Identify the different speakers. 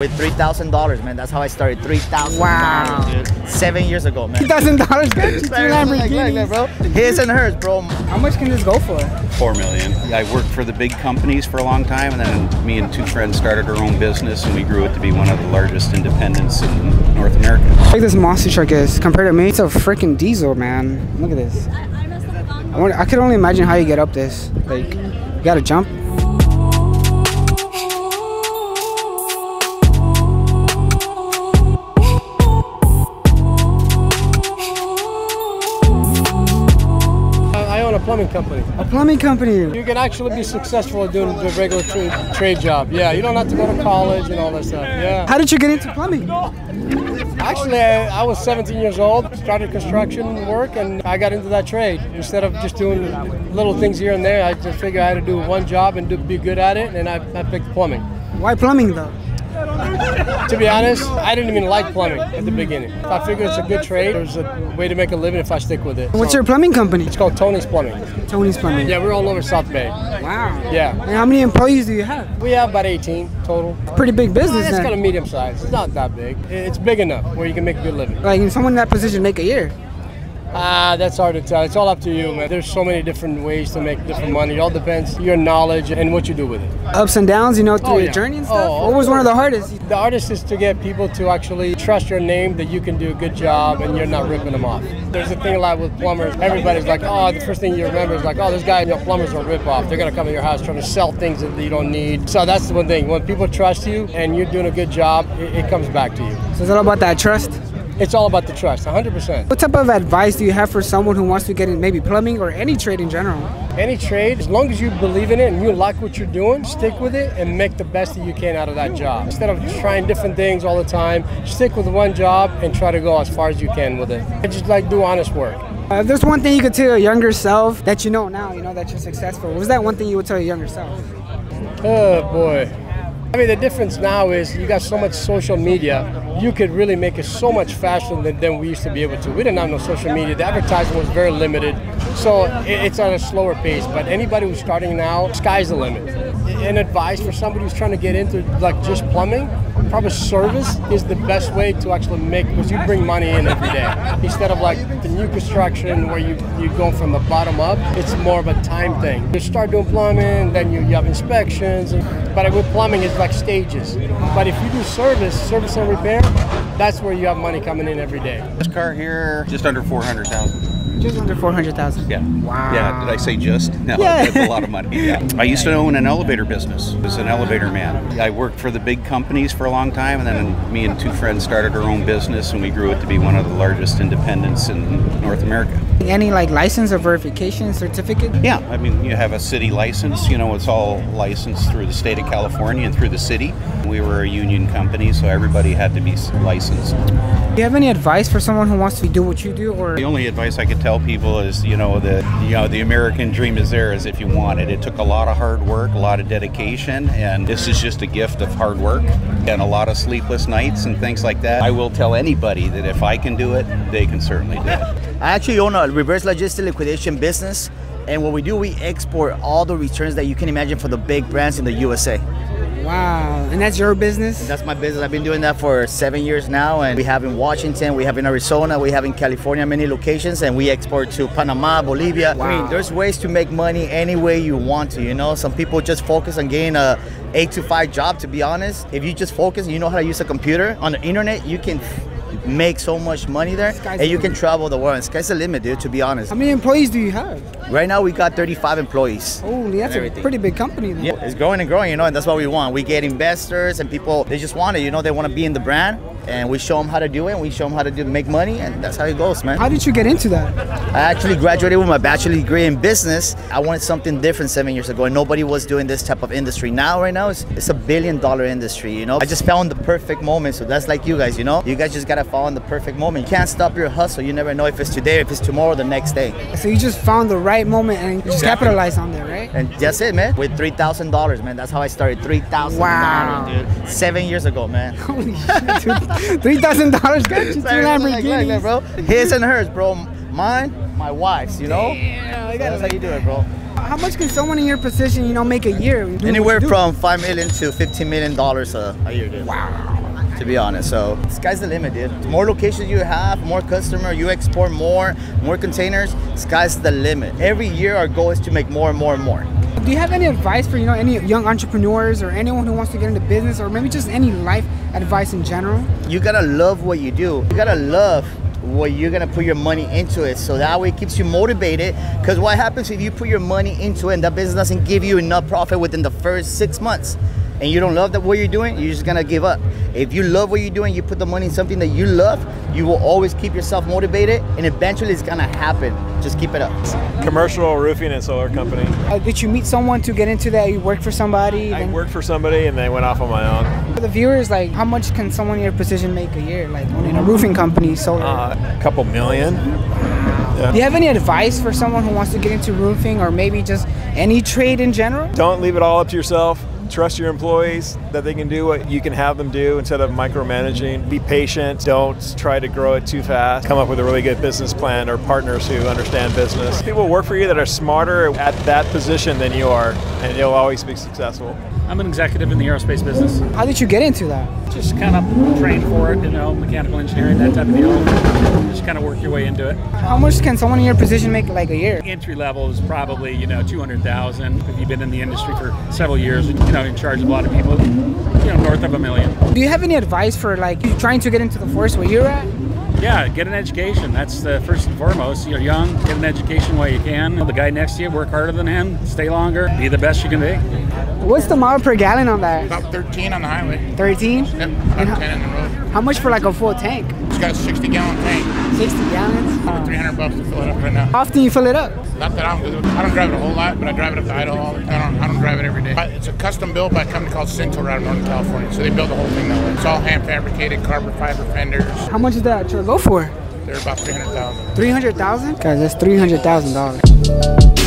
Speaker 1: With $3,000, man. That's how I started. $3,000.
Speaker 2: Wow.
Speaker 1: Dude. 7 years ago, man.
Speaker 2: $3,000 got you two Lamborghinis.
Speaker 1: Like, bro. His and hers, bro.
Speaker 2: How much can this go for?
Speaker 3: $4 million. I worked for the big companies for a long time, and then me and two friends started our own business, and we grew it to be one of the largest independents in North America.
Speaker 2: Like this monster truck is compared to me. It's a freaking diesel, man. Look at this. I could only imagine how you get up this. Like, you gotta jump.
Speaker 4: Plumbing company.
Speaker 2: A plumbing company.
Speaker 4: You can actually be successful at doing the regular trade job. Yeah, you don't have to go to college and all that stuff. Yeah.
Speaker 2: How did you get into plumbing?
Speaker 4: Actually, I was 17 years old, started construction work, and I got into that trade. Instead of just doing little things here and there, I just figured I had to do one job and be good at it, and I picked plumbing.
Speaker 2: Why plumbing though?
Speaker 4: To be honest, I didn't even like plumbing at the beginning. I figured it's a good trade. There's a way to make a living if I stick with it.
Speaker 2: What's your plumbing company?
Speaker 4: It's called Tony's Plumbing.
Speaker 2: Tony's Plumbing.
Speaker 4: Yeah, we're all over South Bay.
Speaker 2: Wow.
Speaker 4: Yeah.
Speaker 2: And how many employees do you have?
Speaker 4: We have about 18 total.
Speaker 2: Pretty big business.
Speaker 4: It's
Speaker 2: then.
Speaker 4: kind of medium size. It's not that big. It's big enough where you can make a good living.
Speaker 2: Like, someone in that position make a year?
Speaker 4: That's hard to tell. It's all up to you, man. There's so many different ways to make different money. It all depends your knowledge and what you do with it.
Speaker 2: Ups and downs, you know, through your journey and stuff? What was one of the hardest?
Speaker 4: The hardest is to get people to actually trust your name, that you can do a good job and you're not ripping them off. There's a thing a lot with plumbers. Everybody's like, oh, the first thing you remember is like, oh, this guy, plumbers are rip-off. They're going to come to your house trying to sell things that you don't need. So that's the one thing. When people trust you and you're doing a good job, it comes back to you.
Speaker 2: So it's all about that trust?
Speaker 4: It's all about the trust, 100%.
Speaker 2: What type of advice do you have for someone who wants to get in maybe plumbing or any trade in general?
Speaker 4: Any trade, as long as you believe in it and you like what you're doing, stick with it and make the best that you can out of that job. Instead of trying different things all the time, stick with one job and try to go as far as you can with it. And just like do honest work.
Speaker 2: If there's one thing you could tell your younger self that you know now, you know that you're successful, what was that one thing you would tell your younger self?
Speaker 4: Oh boy. I mean, the difference now is you got so much social media, you could really make it so much faster than we used to be able to. We didn't have no social media. The advertising was very limited, so it's on a slower pace. But anybody who's starting now, sky's the limit. An advice for somebody who's trying to get into like just plumbing, probably service is the best way to actually make, because you bring money in every day. Instead of like the new construction where you go from the bottom up, it's more of a time thing. You start doing plumbing, then you have inspections, but with plumbing it's like stages. But if you do service and repair, that's where you have money coming in every day.
Speaker 3: This car here, just under 400,000.
Speaker 2: Just under 400,000.
Speaker 3: Yeah.
Speaker 2: Wow.
Speaker 3: Yeah. Did I say just? No,
Speaker 2: yeah.
Speaker 3: That's a lot of money. Yeah. I used to own an elevator business. I was an elevator man. I worked for the big companies for a long time, and then me and two friends started our own business, and we grew it to be one of the largest independents in North America.
Speaker 2: Any like license or verification certificate?
Speaker 3: Yeah. I mean, you have a city license. You know, it's all licensed through the state of California and through the city. We were a union company, so everybody had to be licensed.
Speaker 2: Do you have any advice for someone who wants to do what you do, or?
Speaker 3: The only advice I could tell people is, the American dream is there as if you want it. It took a lot of hard work, a lot of dedication, and this is just a gift of hard work and a lot of sleepless nights and things like that. I will tell anybody that if I can do it, they can certainly do it.
Speaker 1: I actually own a reverse logistic liquidation business, and what we do, we export all the returns that you can imagine for the big brands in the USA.
Speaker 2: Wow, and that's your business?
Speaker 1: That's my business. I've been doing that for 7 years now, and we have in Washington, we have in Arizona, we have in California, many locations, and we export to Panama, Bolivia.
Speaker 2: Wow.
Speaker 1: I mean, there's ways to make money any way you want to, you know? Some people just focus on getting a 8-to-5 job, to be honest. If you just focus and you know how to use a computer on the internet, you can make so much money there, and you can travel the world. Sky's the limit, dude, to be honest.
Speaker 2: How many employees do you have?
Speaker 1: Right now we got 35 employees.
Speaker 2: Holy, that's a pretty big company then.
Speaker 1: Yeah, it's growing and growing, you know, and that's what we want. We get investors and people, they just want it, you know, they want to be in the brand, and we show them how to do it, and we show them how to make money, and that's how it goes, man.
Speaker 2: How did you get into that?
Speaker 1: I actually graduated with my bachelor's degree in business. I wanted something different 7 years ago, and nobody was doing this type of industry. Now, right now, it's a $1 billion industry, you know. I just found the perfect moment, so that's like you guys, you know. You guys just got to find the perfect moment. You can't stop your hustle. You never know if it's today, if it's tomorrow, the next day.
Speaker 2: So you just found the right moment and just capitalized on there, right?
Speaker 1: And that's it, man. With $3,000, man. That's how I started. $3,000,
Speaker 2: wow,
Speaker 1: dude. 7 years ago, man.
Speaker 2: Holy shit, dude. $3,000 got you two Lamborghinis.
Speaker 1: Bro. His and hers, bro. Mine, my wife's, you know?
Speaker 2: Yeah,
Speaker 1: So that's how you do it, bro.
Speaker 2: How much can someone in your position, you know, make a year?
Speaker 1: Anywhere from $5 million to $15 million a year, dude.
Speaker 2: Wow.
Speaker 1: To be honest, so sky's the limit, dude. The more locations you have, more customer, you export more containers, sky's the limit. Every year our goal is to make more and more and more.
Speaker 2: Do you have any advice for, you know, any young entrepreneurs or anyone who wants to get into business, or maybe just any life advice in general?
Speaker 1: You gotta love what you do. You gotta love what you're gonna put your money into it, so that way it keeps you motivated. Because what happens if you put your money into it and that business doesn't give you enough profit within the first 6 months, and you don't love what you're doing, you're just gonna give up. If you love what you're doing, you put the money in something that you love, you will always keep yourself motivated, and eventually it's gonna happen. Just keep it up.
Speaker 5: Commercial roofing and solar company.
Speaker 2: Did you meet someone to get into that? You worked for somebody?
Speaker 5: I worked for somebody and then went off on my own.
Speaker 2: For the viewers, like, how much can someone in your position make a year, like in a roofing company, solar?
Speaker 5: A couple million. Yeah.
Speaker 2: Do you have any advice for someone who wants to get into roofing, or maybe just any trade in general?
Speaker 5: Don't leave it all up to yourself. Trust your employees that they can do what you can have them do instead of micromanaging. Be patient. Don't try to grow it too fast. Come up with a really good business plan or partners who understand business. People work for you that are smarter at that position than you are, and you'll always be successful.
Speaker 6: I'm an executive in the aerospace business.
Speaker 2: How did you get into that?
Speaker 6: Just kind of trained for it, you know, mechanical engineering, that type of deal. Just kind of work your way into it.
Speaker 2: How much can someone in your position make like a year?
Speaker 6: Entry level is probably, you know, 200,000. If you've been in the industry for several years, you know, in charge of a lot of people, you know, north of $1 million.
Speaker 2: Do you have any advice for like you trying to get into the force where you're at?
Speaker 6: Yeah, get an education. That's the first and foremost. You're young, get an education while you can. The guy next to you, work harder than him, stay longer, be the best you can be.
Speaker 2: What's the mile per gallon on that?
Speaker 7: About 13 on the highway.
Speaker 2: 13?
Speaker 7: Yep, about 10 in the road.
Speaker 2: How much for like a full tank?
Speaker 7: It's got a 60-gallon tank.
Speaker 2: 60 gallons?
Speaker 7: $300 to fill it up right now.
Speaker 2: How often you fill it up?
Speaker 7: Not that I don't drive it a whole lot, but I drive it up to Idaho all the time. I don't drive it every day. But it's a custom built by a company called Central out of Northern California. So they build the whole thing that way. It's all hand fabricated, carbon fiber fenders.
Speaker 2: How much did that go for?
Speaker 7: They're about $300,000.
Speaker 2: 300,000? Guys, that's $300,000.